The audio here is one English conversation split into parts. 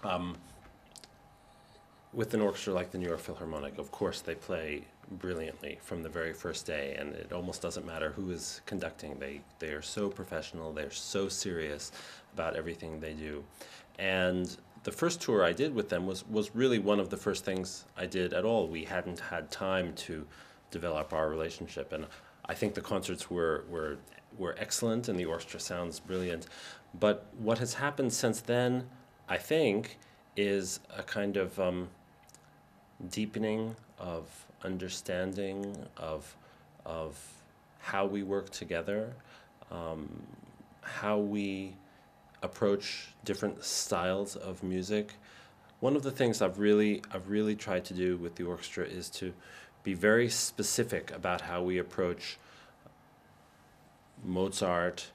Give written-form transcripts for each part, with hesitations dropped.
Um, with an orchestra like the New York Philharmonic, of course, they play brilliantly from the very first day, and it almost doesn't matter who is conducting. They are so professional, they're so serious about everything they do. And the first tour I did with them was really one of the first things I did at all. We hadn't had time to develop our relationship, and I think the concerts were excellent, and the orchestra sounds brilliant. But what has happened since then, I think, is a kind of deepening of understanding of how we work together, how we approach different styles of music. One of the things I've really tried to do with the orchestra is to be very specific about how we approach Mozart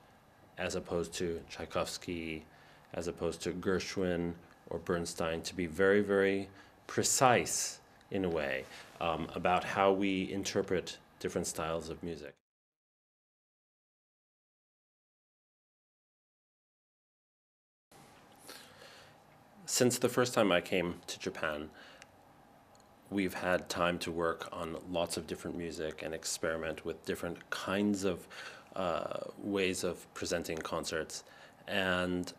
as opposed to Tchaikovsky, as opposed to Gershwin or Bernstein, to be very, very precise in a way about how we interpret different styles of music. Since the first time I came to Japan, we've had time to work on lots of different music and experiment with different kinds of ways of presenting concerts. And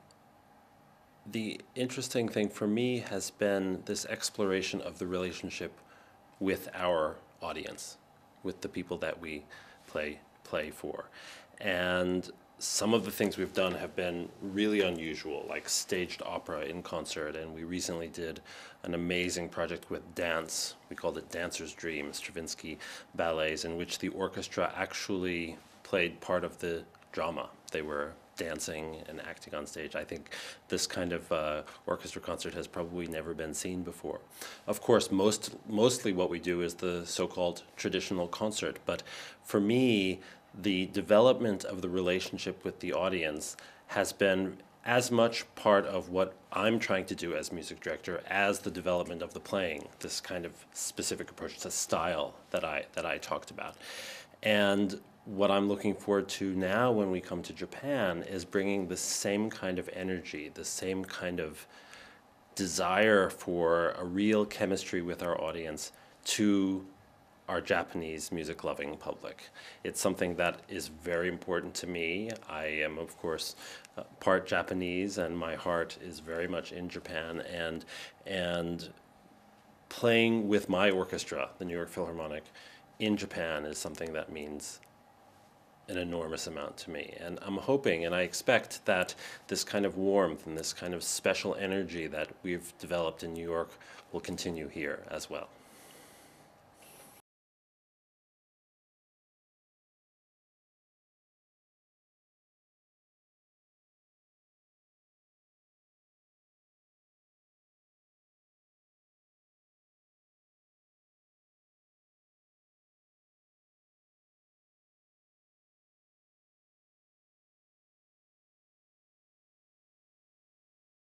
the interesting thing for me has been this exploration of the relationship with our audience, with the people that we play for. And some of the things we've done have been really unusual, like staged opera in concert, and we recently did an amazing project with dance. We called it Dancer's Dream, Stravinsky ballets, in which the orchestra actually played part of the drama. They were dancing and acting on stage. I think this kind of orchestra concert has probably never been seen before. Of course, mostly what we do is the so-called traditional concert, but for me, the development of the relationship with the audience has been as much part of what I'm trying to do as music director as the development of the playing, this kind of specific approach to style that I talked about. And what I'm looking forward to now when we come to Japan is bringing the same kind of energy, the same kind of desire for a real chemistry with our audience to our Japanese music-loving public. It's something that is very important to me. I am, of course, part Japanese, and my heart is very much in Japan, and playing with my orchestra, the New York Philharmonic, in Japan is something that means an enormous amount to me. And I'm hoping and I expect that this kind of warmth and this kind of special energy that we've developed in New York will continue here as well.